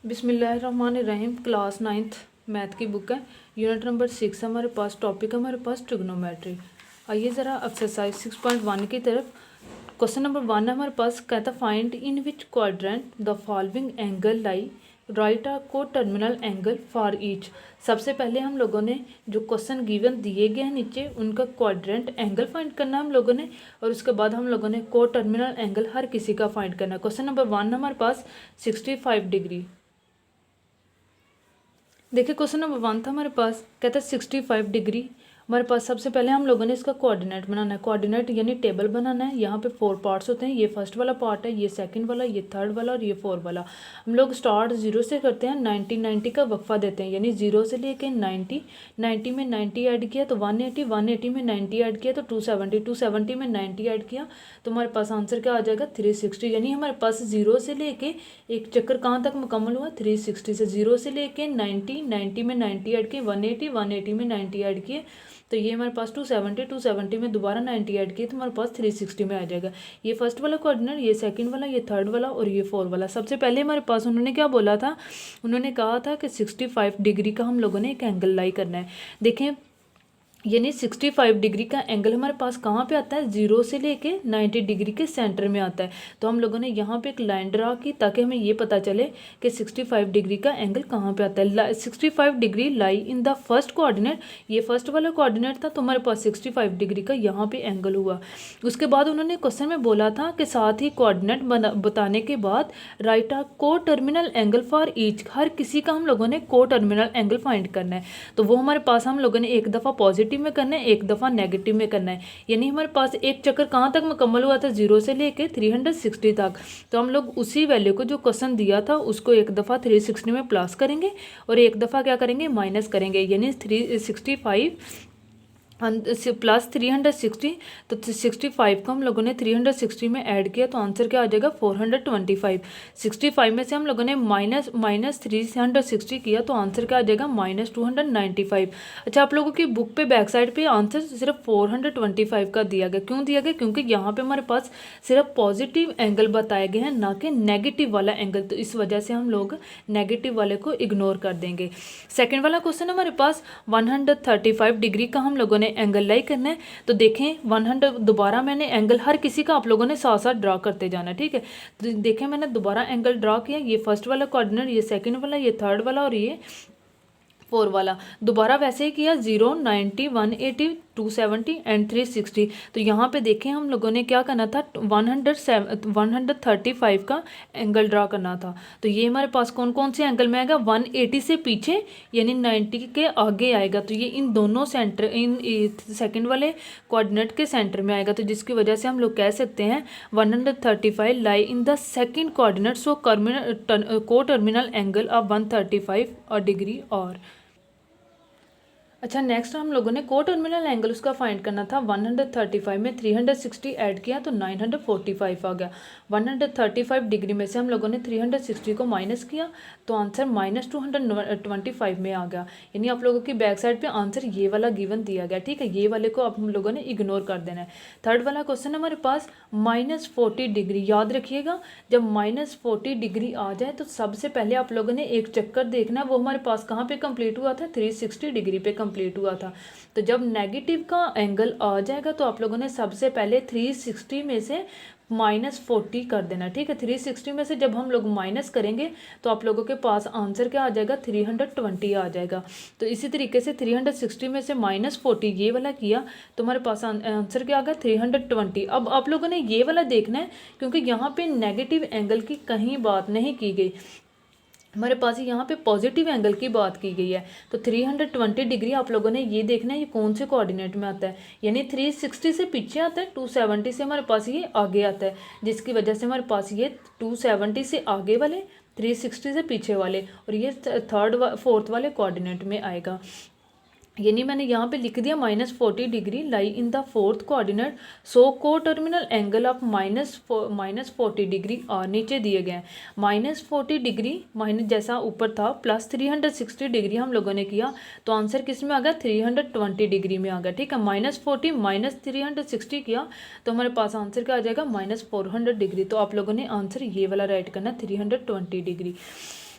बिस्मिल्लाहिर्रहमानिर्रहीम। Class 9th math की book है, यूनिट नंबर 6 हमारे पास। टॉपिक हमारे पास ट्रिग्नोमेट्री। आइए ज़रा एक्सरसाइज 6.1 की तरफ। क्वेश्चन नंबर 1 है हमारे पास, कहता find in which quadrant the following angle lie, write a coterminal angle for each. सबसे पहले हम लोगों ने जो क्वेश्चन गिवन दिए गए हैं नीचे, उनका क्वाड्रेंट एंगल फाइंड करना है हम लोगों ने, और उसके बाद हम लोगों ने को टर्मिनल एंगल हर किसी का फाइंड करना है। क्वेश्चन नंबर 1 हमारे पास 65 डिग्री। देखिए क्वेश्चन नंबर 1 था हमारे पास, कहता है 65 डिग्री। हमारे पास सबसे पहले हम लोगों ने इसका कोऑर्डिनेट बनाना है। कोऑर्डिनेट यानी टेबल बनाना है। यहाँ पे 4 पार्ट्स होते हैं। ये फर्स्ट वाला पार्ट है, ये सेकंड वाला, ये थर्ड वाला और ये 4 वाला। हम लोग स्टार्ट 0 से करते हैं, 90 का वक्फा देते हैं, यानी 0 से लेके 90 में 90 ऐड किया तो 180 में 90 ऐड किया तो 270 में 90 ऐड किया तो हमारे पास आंसर क्या आ जाएगा 360। यानी हमारे पास 0 से लेके एक चक्कर कहाँ तक मुकम्मल हुआ 360 से। 0 से लेके 90 में 90 ऐड किए, 180 में 90 ऐड किए तो ये हमारे पास 270 में दोबारा 90 ऐड किए तो हमारे पास 360 में आ जाएगा। ये फर्स्ट वाला कोऑर्डिनेट, ये सेकंड वाला, ये थर्ड वाला और ये 4 वाला। सबसे पहले हमारे पास उन्होंने क्या बोला था, उन्होंने कहा था कि 65 डिग्री का हम लोगों ने एक एंगल लाई करना है। देखें यानी 65 डिग्री का एंगल हमारे पास कहाँ पे आता है, 0 से लेके 90 डिग्री के सेंटर में आता है। तो हम लोगों ने यहाँ पे एक लाइन ड्रा की ताकि हमें ये पता चले कि 65 डिग्री का एंगल कहाँ पे आता है। 65 degree lie in the first coordinate, ये फर्स्ट वाला कोऑर्डिनेट था तो हमारे पास 65 डिग्री का यहाँ पे एंगल हुआ। उसके बाद उन्होंने क्वेश्चन में बोला था कि साथ ही कोऑर्डिनेट बताने के बाद right a coterminal angle for each, हर किसी का हम लोगों ने को टर्मिनल एंगल फाइंड करना है। तो वो हमारे पास हम लोगों ने एक दफ़ा पॉजिटिव में करना है, एक दफ़ा नेगेटिव में करना है। यानी हमारे पास एक चक्कर कहाँ तक मुकम्मल हुआ था, 0 से लेके 360 तक। तो हम लोग उसी वैल्यू को जो क्वेश्चन दिया था उसको एक दफ़ा 360 में प्लस करेंगे और एक दफ़ा क्या करेंगे माइनस करेंगे। यानी 365 प्लस 360, तो 65 को हम लोगों ने 360 में ऐड किया तो आंसर क्या आ जाएगा 425। 65 में से हम लोगों ने माइनस 360 किया तो आंसर क्या आ जाएगा -295। अच्छा, आप लोगों की बुक पे बैक साइड पे आंसर सिर्फ 425 का दिया गया। क्यों दिया गया, क्योंकि यहाँ पे हमारे पास सिर्फ पॉजिटिव एंगल बताए गए हैं, ना कि नेगेटिव वाला एंगल। तो इस वजह से हम लोग नेगेटिव वाले को इग्नोर कर देंगे। सेकेंड वाला क्वेश्चन हमारे पास 135 डिग्री का हम लोगों ने एंगल लाई करना है। तो देखें 100, दोबारा मैंने एंगल हर किसी का आप लोगों ने साथ साथ ड्रा करते जाना है, ठीक है। तो देखें मैंने दोबारा एंगल ड्रा किया, ये फर्स्ट वाला कोऑर्डिनेट, ये सेकंड वाला, ये थर्ड वाला और ये 4 वाला। दोबारा वैसे ही किया, 0, 90, 180, 270 एंड 360। तो यहाँ पे देखें हम लोगों ने क्या करना था, 135 का एंगल ड्रा करना था। तो ये हमारे पास कौन कौन से एंगल में आएगा, 180 से पीछे यानी 90 के आगे आएगा। तो ये इन दोनों सेंटर, इन सेकंड वाले कोऑर्डिनेट के सेंटर में आएगा। तो जिसकी वजह से हम लोग कह सकते हैं 135 लाई in the second coordinate, so coterminal angle of 135 degree. और अच्छा, नेक्स्ट हम लोगों ने को टर्मिनल एंगल उसका फाइंड करना था। 135 में 360 ऐड किया तो 945 आ गया। 135 डिग्री में से हम लोगों ने 360 को माइनस किया तो आंसर -225 में आ गया। यानी आप लोगों की बैक साइड पे आंसर ये वाला गिवन दिया गया, ठीक है। ये वाले को आप हम लोगों ने इग्नोर कर देना है। थर्ड वाला क्वेश्चन हमारे पास -40 डिग्री। याद रखिएगा, जब -40 डिग्री आ जाए तो सबसे पहले आप लोगों ने एक चक्कर देखना है, वो हमारे पास कहाँ पे कंप्लीट हुआ था, 360 डिग्री पे कंप्लीट हुआ था। तो जब नेगेटिव का एंगल आ जाएगा तो आप लोगों ने सबसे पहले 360 में से -40 कर देना, ठीक है। 360 में से जब हम लोग माइनस करेंगे तो आप लोगों के पास आंसर क्या आ जाएगा 320 आ जाएगा। तो इसी तरीके से 360 में से -40 ये वाला किया तो हमारे पास आंसर क्या आ गया 320। अब आप लोगों ने ये वाला देखना है क्योंकि यहाँ पे नेगेटिव एंगल की कहीं बात नहीं की गई, हमारे पास यहाँ पे पॉजिटिव एंगल की बात की गई है। तो 320 डिग्री आप लोगों ने ये देखना है ये कौन से कोऑर्डिनेट में आता है। यानी 360 से पीछे आता है, 270 से हमारे पास ये आगे आता है, जिसकी वजह से हमारे पास ये 270 से आगे वाले, 360 से पीछे वाले और ये फोर्थ वाले कोऑर्डिनेट में आएगा। यानी मैंने यहाँ पे लिख दिया -40 degree lie in the fourth coordinate, so coterminal angle of -40 degree और नीचे दिए गए हैं। -40 डिग्री माइनस जैसा ऊपर था प्लस 360 डिग्री हम लोगों ने किया तो आंसर किस में आ गया 320 डिग्री में आ गया, ठीक है। -40 माइनस 360 किया तो हमारे पास आंसर क्या आ जाएगा -400 डिग्री। तो आप लोगों ने आंसर ये वाला राइट करना 320 डिग्री।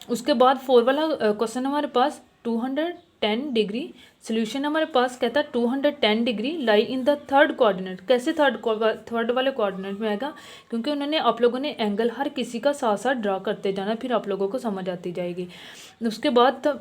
उसके बाद 4 वाला क्वेश्चन हमारे पास 210 डिग्री सोल्यूशन हमारे पास कहता है 210 degree lie in the third coordinate. कैसे थर्ड वाले कोऑर्डिनेट में आएगा, क्योंकि उन्होंने आप लोगों ने एंगल हर किसी का साथ साथ ड्रा करते जाना, फिर आप लोगों को समझ आती जाएगी। उसके बाद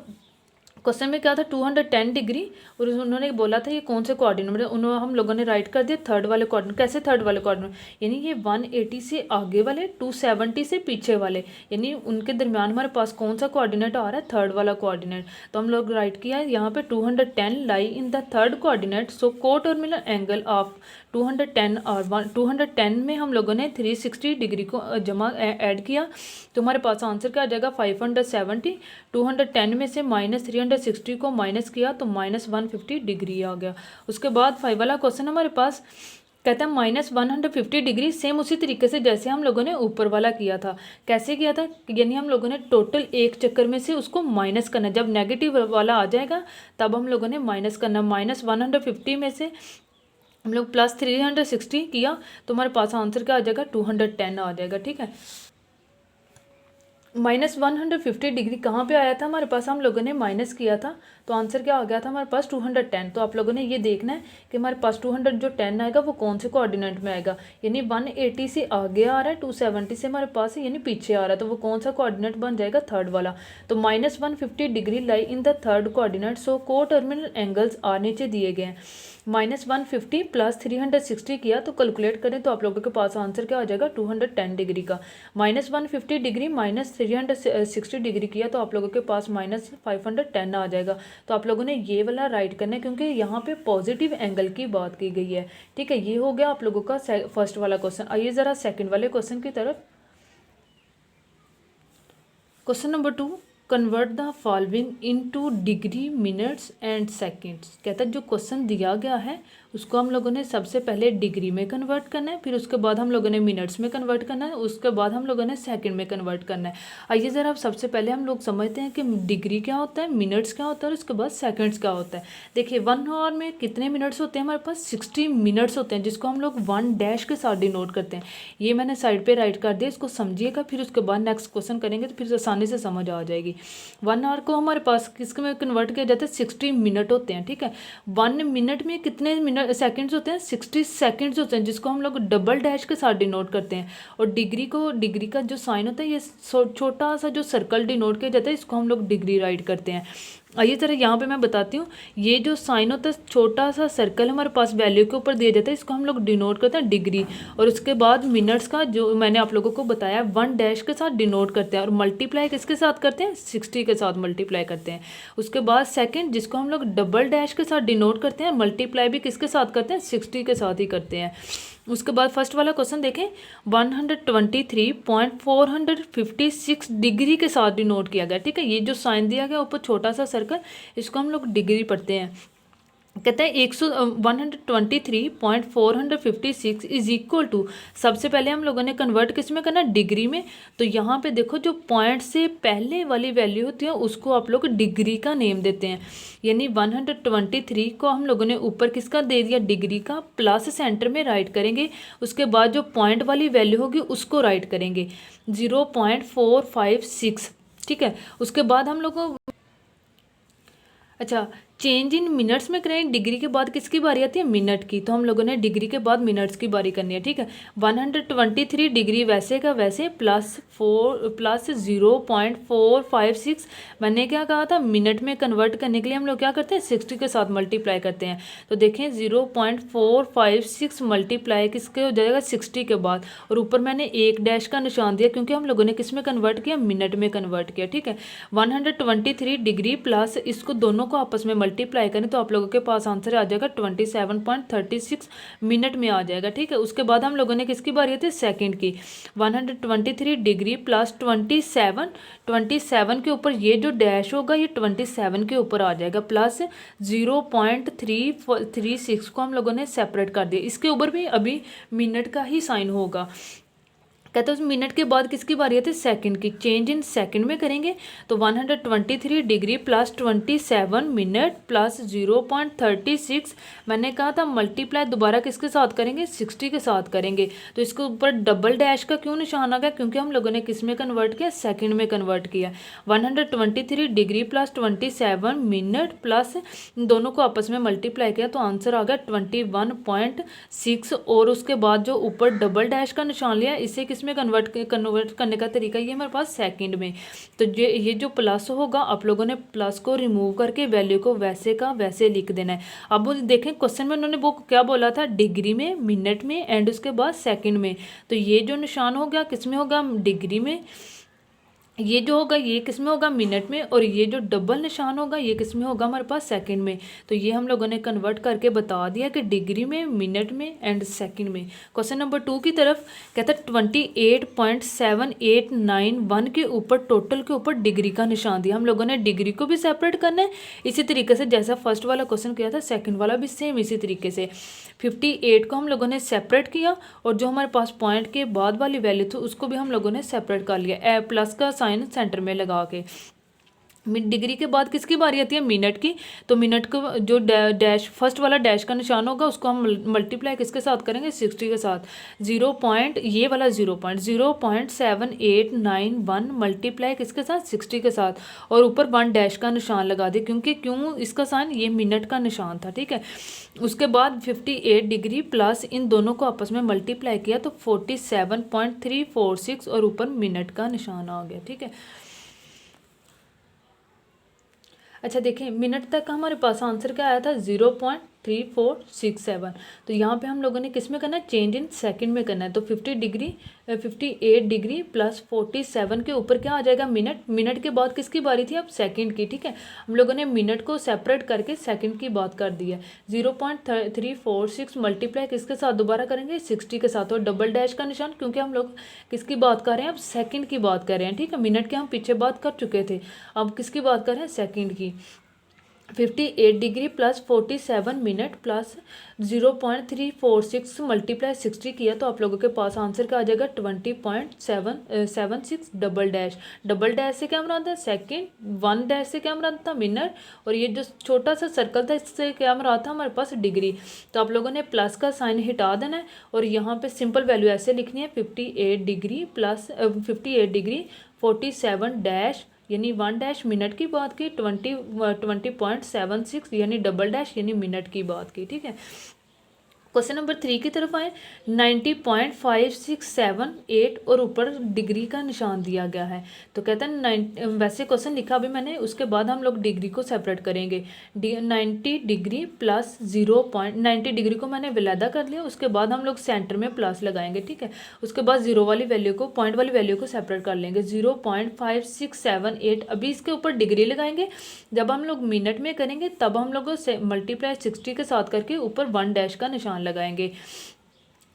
क्वेश्चन में क्या था 210 डिग्री, और उन्होंने बोला था ये कौन से कोऑर्डिनेट में, उन्होंने हम लोगों ने राइट कर दिया थर्ड वाले कोऑर्डिनेट। कैसे थर्ड वाले कोऑर्डिनेट, यानी ये 180 से आगे वाले 270 से पीछे वाले, यानी उनके दरमियान हमारे पास कौन सा कोऑर्डिनेट आ रहा है, थर्ड वाला कोऑर्डिनेट। तो हम लोग राइट किया यहाँ पे 210 lie in the third coordinate, so coterminal angle of 210 और 210 में हम लोगों ने 360 डिग्री को जमा ऐड किया, तो हमारे पास आंसर क्या आ जाएगा 570। 210 में से -360 को माइनस किया तो -150 डिग्री आ गया। उसके बाद 5 वाला क्वेश्चन हमारे पास कहता है -150 डिग्री, सेम उसी तरीके से जैसे हम लोगों ने ऊपर वाला किया था। कैसे किया था, यानी हम लोगों ने टोटल एक चक्कर में से उसको माइनस करना, जब नेगेटिव वाला आ जाएगा तब हम लोगों ने माइनस करना। -150 में से हम लोग +360 किया तो हमारे पास आंसर क्या आ जाएगा 210 आ जाएगा। ठीक है, -150 डिग्री कहाँ पे आया था हमारे पास, हम लोगों ने माइनस किया था तो आंसर क्या आ गया था हमारे पास 210। तो आप लोगों ने ये देखना है कि हमारे पास 210 आएगा वो कौन से कोऑर्डिनेट में आएगा, यानी 180 से आगे आ रहा है, 270 से हमारे पास यानी पीछे आ रहा है, तो वो कौन सा कोऑर्डिनेट बन जाएगा, थर्ड वाला। तो -150 degree lie in the third coordinate, so coterminal angles are नीचे दिए गए हैं। -150 +360 किया तो कैलकुलेट करें तो आप लोगों के पास आंसर क्या आ जाएगा 210 डिग्री का। -150 डिग्री -360 डिग्री किया तो आप लोगों के पास -510 आ जाएगा। तो आप लोगों ने ये वाला राइट करना है, क्योंकि यहाँ पे पॉजिटिव एंगल की बात की गई है। ठीक है, ये हो गया आप लोगों का फर्स्ट वाला क्वेश्चन। आइए ज़रा सेकंड वाले क्वेश्चन की तरफ। Question number 2, convert the following into degree, minutes and seconds. कहता है जो क्वेश्चन दिया गया है उसको हम लोगों ने सबसे पहले डिग्री में कन्वर्ट करना है, फिर उसके बाद हम लोगों ने मिनट्स में कन्वर्ट करना है, उसके बाद हम लोगों ने सेकंड में कन्वर्ट करना है। आइए ज़रा अब सबसे पहले हम लोग समझते हैं कि डिग्री क्या होता है, मिनट्स क्या होता है और उसके बाद सेकंड्स क्या होता है। देखिए 1 आवर में कितने मिनट्स होते हैं, हमारे पास 60 मिनट्स होते हैं, जिसको हम लोग 1 डैश के साथ डिनोट करते हैं। ये मैंने साइड पर राइट कर दिया, इसको समझिएगा, फिर उसके बाद नेक्स्ट क्वेश्चन करेंगे तो फिर आसानी से समझ आ जाएगी। 1 आवर को हमारे पास किसके में कन्वर्ट किया जाता है, 60 मिनट होते हैं। ठीक है, 1 मिनट में कितने मिनट सेकंड्स होते हैं, 60 सेकंड्स होते हैं, जिसको हम लोग डबल डैश के साथ डिनोट करते हैं। और डिग्री का जो साइन होता है, ये छोटा सा जो सर्कल डिनोट किया जाता है, इसको हम लोग डिग्री राइट करते हैं। आइए ज़रा यहाँ पे मैं बताती हूँ, ये जो साइन होता है छोटा सा सर्कल हमारे पास वैल्यू के ऊपर दिया जाता है, इसको हम लोग डिनोट करते हैं डिग्री। और उसके बाद मिनट्स का जो मैंने आप लोगों को बताया 1 डैश के साथ डिनोट करते हैं, और मल्टीप्लाई किसके साथ करते हैं, 60 के साथ मल्टीप्लाई करते हैं। उसके बाद सेकंड, जिसको हम लोग डबल डैश के साथ डिनोट करते हैं, मल्टीप्लाई भी किसके साथ करते हैं, 60 के साथ ही करते हैं। उसके बाद फर्स्ट वाला क्वेश्चन देखें, 123.456 डिग्री के साथ डिनोट किया गया। ठीक है, ये जो साइन दिया गया ऊपर छोटा सा सर्कल, इसको हम लोग डिग्री पढ़ते हैं। कहते हैं 123.456 इज इक्वल टू, सबसे पहले हम लोगों ने कन्वर्ट किस में करना, डिग्री में। तो यहाँ पे देखो जो पॉइंट से पहले वाली वैल्यू होती है उसको आप लोग डिग्री का नेम देते हैं, यानी 123 को हम लोगों ने ऊपर किसका दे दिया, डिग्री का, प्लस सेंटर में राइट करेंगे। उसके बाद जो पॉइंट वाली वैल्यू होगी उसको राइट करेंगे 0.456। ठीक है, उसके बाद हम लोग अच्छा चेंज इन मिनट्स में करें, डिग्री के बाद किसकी बारी आती है, मिनट की। तो हम लोगों ने डिग्री के बाद मिनट्स की बारी करनी है। ठीक है, 123 डिग्री वैसे का वैसे प्लस 0.456, मैंने क्या कहा था, मिनट में कन्वर्ट करने के लिए हम लोग क्या करते हैं, 60 के साथ मल्टीप्लाई करते हैं। तो देखें 0.456 मल्टीप्लाई किसके हो जाएगा, 60 के बाद, और ऊपर मैंने एक डैश का निशान दिया क्योंकि हम लोगों ने किस में कन्वर्ट किया, मिनट में कन्वर्ट किया। ठीक है, 123 डिग्री प्लस इसको दोनों को आपस में मल्टीप्लाई करें तो आप लोगों के पास आंसर आ जाएगा 27.36 मिनट में आ जाएगा। ठीक है, उसके बाद हम लोगों ने किसकी बारी आती है, सेकंड की। 123 डिग्री प्लस 27 के ऊपर ये जो डैश होगा ये 27 के ऊपर आ जाएगा, प्लस 0.336 को हम लोगों ने सेपरेट कर दिया। इसके ऊपर भी अभी मिनट का ही साइन होगा। कहते हैं उस मिनट के बाद किसकी बारी आती है, सेकंड की। चेंज इन सेकंड में करेंगे तो 123 डिग्री प्लस 27 मिनट प्लस 0.36, मैंने कहा था मल्टीप्लाई दोबारा किसके साथ करेंगे, 60 के साथ करेंगे। तो इसके ऊपर डबल डैश का क्यों निशान आ गया, क्योंकि हम लोगों ने किस में कन्वर्ट किया, सेकंड में कन्वर्ट किया। 123 डिग्री प्लस 27 मिनट प्लस दोनों को आपस में मल्टीप्लाई किया तो आंसर आ गया 21.6। और उसके बाद जो ऊपर डबल डैश का निशान लिया, इसे किस में कन्वर्ट करने का तरीका ये हमारे पास सेकंड में। तो ये जो प्लस होगा, आप लोगों ने प्लस को रिमूव करके वैल्यू को वैसे का वैसे लिख देना है। अब वो देखें क्वेश्चन में उन्होंने वो क्या बोला था, डिग्री में, मिनट में एंड उसके बाद सेकंड में। तो ये जो निशान हो गया किस में होगा, डिग्री में, ये जो होगा ये किस में होगा, मिनट में, और ये जो डबल निशान होगा ये किस में होगा, हमारे पास सेकंड में। तो ये हम लोगों ने कन्वर्ट करके बता दिया कि डिग्री में, मिनट में एंड सेकंड में। क्वेश्चन नंबर 2 की तरफ कहता है 28.7891 के ऊपर टोटल के ऊपर डिग्री का निशान दिया। हम लोगों ने डिग्री को भी सेपरेट करना है इसी तरीके से जैसा फर्स्ट वाला क्वेश्चन किया था, सेकेंड वाला भी सेम इसी तरीके से। 58 को हम लोगों ने सेपरेट किया और जो हमारे पास पॉइंट के बाद वाली वैल्यू थी उसको भी हम लोगों ने सेपरेट कर लिया, प्लस का साइन सेंटर में लगा के। डिग्री के बाद किसकी बारी आती है, मिनट की। तो मिनट को जो डैश फर्स्ट वाला डैश का निशान होगा उसको हम मल्टीप्लाई किसके साथ करेंगे, 60 के साथ। 0.7891 मल्टीप्लाई किसके साथ, 60 के साथ, और ऊपर 1 डैश का निशान लगा दिया, क्योंकि क्यों इसका साइन, ये मिनट का निशान था, ठीक है। उसके बाद 58 डिग्री प्लस इन दोनों को आपस में मल्टीप्लाई किया तो 47.346 और ऊपर मिनट का निशान आ गया, ठीक है। अच्छा देखें, मिनट तक का हमारे पास आंसर क्या आया था, 0.3467। तो यहाँ पे हम लोगों ने किस में करना है, चेंज इन सेकंड में करना है। तो 58 डिग्री प्लस 47 के ऊपर क्या आ जाएगा, मिनट। मिनट के बाद किसकी बारी थी, अब सेकंड की, ठीक है। हम लोगों ने मिनट को सेपरेट करके सेकंड की बात कर दी है। 0.346 मल्टीप्लाई किसके साथ दोबारा करेंगे, 60 के साथ, और डबल डैश का निशान, क्योंकि हम लोग किसकी बात कर रहे हैं, अब सेकंड की बात कर रहे हैं, ठीक है। मिनट के हम पीछे बात कर चुके थे, अब किसकी बात कर रहे हैं, सेकंड की। 58 degree plus 47 minute plus 0.346 multiply 60 किया तो आप लोगों के पास आंसर क्या आ जाएगा, 20.776 डबल डैश। डबल डैश से क्या मुराद है, सेकंड, 1 डैश से क्या मुराद था, मिनट, और ये जो छोटा सा सर्कल था इससे क्या मुराद था हमारे पास, डिग्री। तो आप लोगों ने प्लस का साइन हटा देना है और यहाँ पे सिंपल वैल्यू ऐसे लिखनी है, 58 डिग्री प्लस 58 डिग्री 47 डैश यानी 1 डैश मिनट की बात की, 20.76 यानी डबल डैश यानी मिनट की बात की, ठीक है। क्वेश्चन नंबर 3 की तरफ आए, 90.5678 और ऊपर डिग्री का निशान दिया गया है। तो कहता है वैसे क्वेश्चन लिखा अभी मैंने, उसके बाद हम लोग डिग्री को सेपरेट करेंगे। 90 डिग्री प्लस 90 डिग्री को मैंने विलादा कर लिया, उसके बाद हम लोग सेंटर में प्लस लगाएंगे, ठीक है। उसके बाद जीरो वाली वैल्यू को, पॉइंट वाली वैल्यू को सेपरेट कर लेंगे। 0.5678 अभी इसके ऊपर डिग्री लगाएंगे, जब हम लोग मिनट में करेंगे तब हम लोग मल्टीप्लाई 60 के साथ करके ऊपर 1 डैश का निशान लगाएंगे।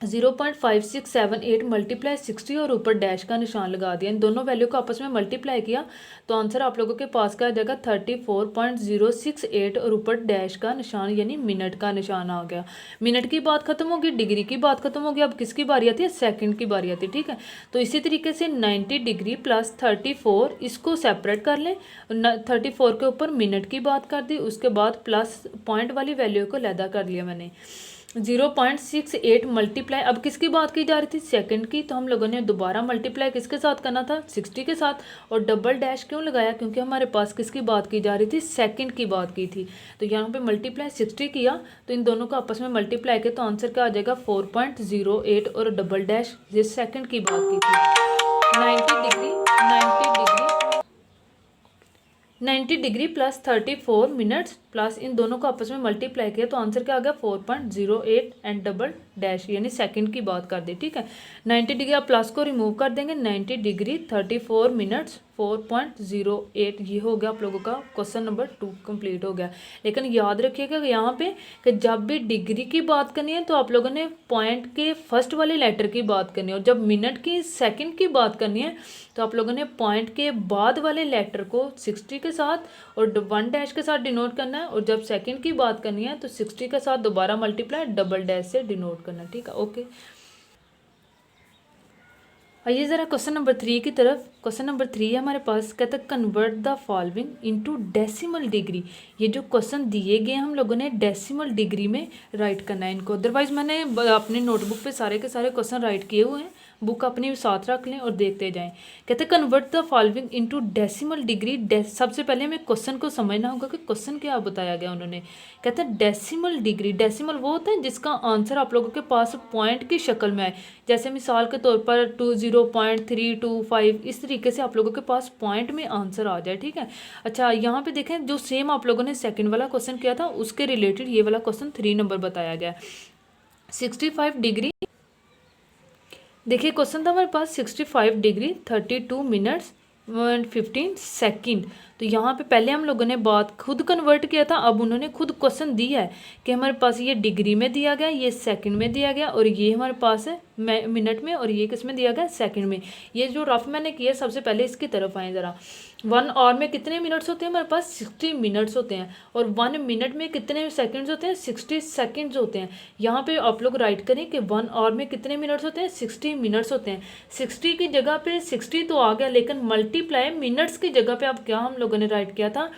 0.5678 मल्टीप्लाई 60 और ऊपर डैश का निशान लगा दिया। इन दोनों वैल्यू को आपस में मल्टीप्लाई किया तो आंसर आप लोगों के पास क्या आ जाएगा, 34.068 और ऊपर डैश का निशान यानी मिनट का निशान आ गया। मिनट की बात खत्म होगी, डिग्री की बात खत्म होगी, अब किसकी बारी आती है, सेकंड की बारी आती है, ठीक है। तो इसी तरीके से 90 डिग्री प्लस 34 इसको सेपरेट कर लें, 34 के ऊपर मिनट की बात कर दी, उसके बाद प्लस पॉइंट वाली वैल्यू को लैदा कर लिया मैंने। 0.68 मल्टीप्लाई, अब किसकी बात की जा रही थी, सेकंड की, तो हम लोगों ने दोबारा मल्टीप्लाई किसके साथ करना था, 60 के साथ। और डबल डैश क्यों लगाया, क्योंकि हमारे पास किसकी बात की जा रही थी, सेकंड की बात की थी। तो यहाँ पे मल्टीप्लाई 60 किया तो इन दोनों को आपस में मल्टीप्लाई किया तो आंसर क्या आ जाएगा, 4.08 और डबल डैश, जिस सेकंड की बात की थी। 90 डिग्री प्लस 34 मिनट्स प्लस इन दोनों को आपस में मल्टीप्लाई किया तो आंसर क्या आ गया, 4.08 एंड डबल डैश यानी सेकंड की बात कर दी, ठीक है। 90 डिग्री आप प्लस को रिमूव कर देंगे, 90 डिग्री 34 मिनट्स 4.08, ये हो गया आप लोगों का क्वेश्चन नंबर 2 कंप्लीट हो गया। लेकिन याद रखिएगा यहाँ पे कि जब भी डिग्री की बात करनी है तो आप लोगों ने पॉइंट के फर्स्ट वाले लेटर की बात करनी है, और जब मिनट की सेकंड की बात करनी है तो आप लोगों ने पॉइंट के बाद वाले लेटर को 60 के साथ और 1 डैश के साथ डिनोट करना है, और जब सेकंड की बात करनी है तो 60 के साथ दोबारा मल्टीप्लाई डबल डैश से डिनोट करना है, ठीक है, ओके। आइए ज़रा क्वेश्चन नंबर 3 की तरफ। क्वेश्चन नंबर 3 है हमारे पास, कहता है convert the following into decimal degree. ये जो क्वेश्चन दिए गए हम लोगों ने डेसिमल डिग्री में राइट करना है इनको। अदरवाइज मैंने अपने नोटबुक पे सारे के सारे क्वेश्चन राइट किए हुए हैं, बुक अपनी साथ रख लें और देखते जाएं। कहते हैं convert the following into decimal degree. सबसे पहले हमें क्वेश्चन को समझना होगा कि क्वेश्चन क्या बताया गया उन्होंने। कहते हैं डेसिमल डिग्री, डेसिमल वो होता है जिसका आंसर आप लोगों के पास पॉइंट की शक्ल में आए। जैसे मिसाल के तौर पर 0.325 इस तरीके से आप लोगों के पास पॉइंट में आंसर आ जाए, ठीक है। अच्छा, यहाँ पे देखें जो सेम आप लोगों ने सेकंड वाला क्वेश्चन किया था उसके रिलेटेड ये वाला क्वेश्चन 3 नंबर बताया गया। 65 डिग्री, देखिए क्वेश्चन था हमारे पास 65 डिग्री 32 मिनट्स 15 सेकंड। तो यहाँ पे पहले हम लोगों ने बात खुद कन्वर्ट किया था, अब उन्होंने खुद क्वेश्चन दिया है कि हमारे पास ये डिग्री में दिया गया, ये सेकंड में दिया गया और ये हमारे पास है मिनट में, और ये किस में दिया गया, सेकंड में। ये जो रफ मैंने किया सबसे पहले इसकी तरफ आए ज़रा। 1 आवर में कितने मिनट्स होते हैं हमारे पास, 60 मिनट्स होते हैं। और 1 मिनट में कितने सेकंड्स होते हैं, 60 सेकंड्स होते हैं। यहाँ पे आप लोग राइट करें कि 1 आवर में कितने मिनट्स होते हैं, 60 मिनट्स होते हैं। 60 की जगह पे 60 तो आ गया, लेकिन मल्टीप्लाई मिनट्स की जगह पे अब क्या हम लोगों ने राइट किया था,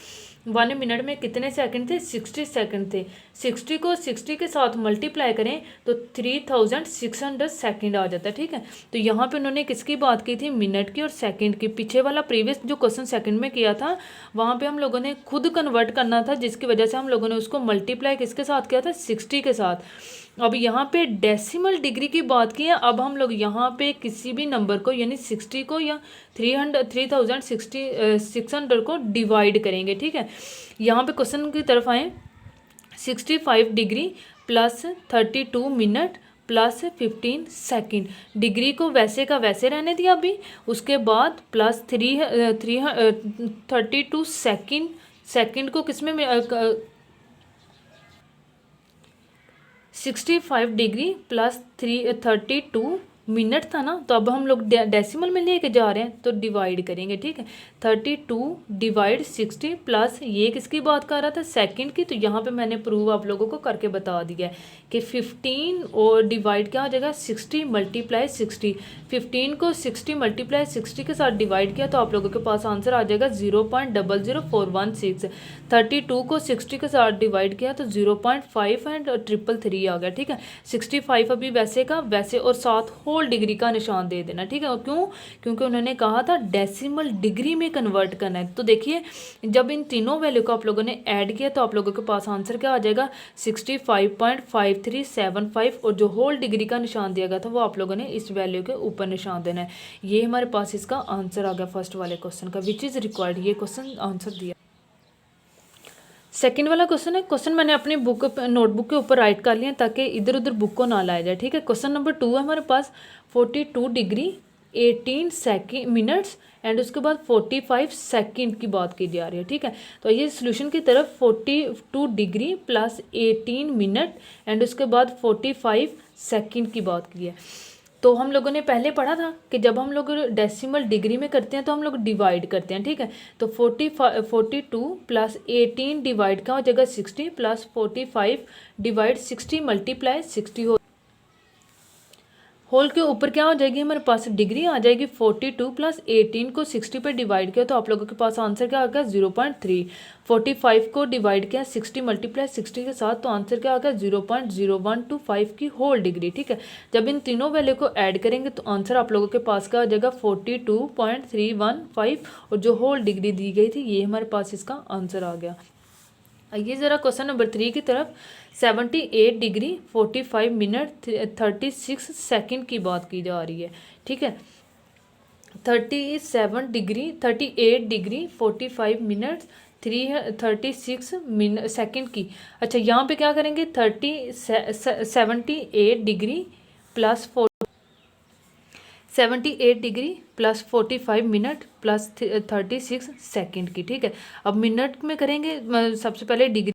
1 मिनट में कितने सेकंड थे, 60 सेकंड थे। 60 को 60 के साथ मल्टीप्लाई करें तो 3600 सेकंड आ जाता है, ठीक है। तो यहाँ पे उन्होंने किसकी बात की थी, मिनट की और सेकंड की। पीछे वाला प्रीवियस जो क्वेश्चन सेकंड में किया था वहाँ पे हम लोगों ने खुद कन्वर्ट करना था, जिसकी वजह से हम लोगों ने उसको मल्टीप्लाई किसके साथ किया था, 60 के साथ। अब यहाँ पे डेसिमल डिग्री की बात की है। अब हम लोग यहाँ पे किसी भी नंबर को यानी 60 को या 3600 को डिवाइड करेंगे, ठीक है। यहाँ पे क्वेश्चन की तरफ आए, 65 degree plus 32 minute plus 15 second. Degree को वैसे का वैसे रहने दिया अभी, उसके बाद प्लस 32 सेकंड। सेकंड को किस में 65 डिग्री प्लस 32 मिनट था ना, तो अब हम लोग डेसिमल में लेके जा रहे हैं तो डिवाइड करेंगे, ठीक है। 32 डिवाइड 60 प्लस ये किसकी बात कर रहा था, सेकंड की। तो यहाँ पे मैंने प्रूव आप लोगों को करके बता दिया है कि 15 और डिवाइड क्या हो जाएगा, 60 मल्टीप्लाई 60। 15 को 60 मल्टीप्लाई 60 के साथ डिवाइड किया तो आप लोगों के पास आंसर आ जाएगा 0.00416। 32 को 60 के साथ डिवाइड किया तो 0.5 एंड 333 आ गया, ठीक है। 65 अभी वैसे का वैसे और साथ होल डिग्री का निशान दे देना, ठीक है। क्यों, क्योंकि उन्होंने कहा था डेसिमल डिग्री में कन्वर्ट करना है। तो देखिए जब इन तीनों वैल्यू को आप लोगों ने ऐड किया तो आप लोगों के पास आंसर क्या आ जाएगा, 65.5375। और जो होल डिग्री का निशान दिया गया था वो आप लोगों ने इस वैल्यू के ऊपर निशान देना है। ये हमारे पास इसका आंसर आ गया फर्स्ट वाले क्वेश्चन का, विच इज़ रिक्वायर्ड। ये क्वेश्चन आंसर दिया। सेकंड वाला क्वेश्चन है, क्वेश्चन मैंने अपनी बुक नोटबुक के ऊपर राइट कर लिया ताकि इधर उधर बुक को ना लाया जाए, ठीक है। क्वेश्चन नंबर 2 है हमारे पास, 42 डिग्री 18 सेकंड मिनट्स एंड उसके बाद 45 सेकंड की बात की जा रही है, ठीक है। तो ये सोल्यूशन की तरफ 42 डिग्री प्लस 18 मिनट एंड उसके बाद 45 सेकंड की बात की है। तो हम लोगों ने पहले पढ़ा था कि जब हम लोग डेसिमल डिग्री में करते हैं तो हम लोग डिवाइड करते हैं, ठीक है। तो 42 प्लस 18 डिवाइड क्या हो जाएगा, 60 प्लस 45 डिवाइड 60 मल्टीप्लाई 60 होल के ऊपर क्या हो जाएगी हमारे पास, डिग्री आ जाएगी। 42 प्लस 18 को 60 पे डिवाइड किया तो आप लोगों के पास आंसर क्या आ गया, 0.3। 45 को डिवाइड किया 60 मल्टीप्लाई 60 के साथ तो आंसर क्या आ गया, 0.0125 की होल डिग्री, ठीक है। जब इन तीनों वैल्यू को ऐड करेंगे तो आंसर आप लोगों के पास क्या आ जाएगा, 42.315। और जो होल डिग्री दी गई थी ये हमारे पास इसका आंसर आ गया। आइए ज़रा क्वेश्चन नंबर 3 की तरफ। 78 डिग्री 45 मिनट 36 सेकंड की बात की जा रही है, ठीक है। 38 डिग्री 45 मिनट 36 सेकंड की। अच्छा यहाँ पे क्या करेंगे, 78 degree plus 78 degree plus 45 minute plus 36 second की, ठीक है। अब मिनट में करेंगे, सबसे पहले डिग्री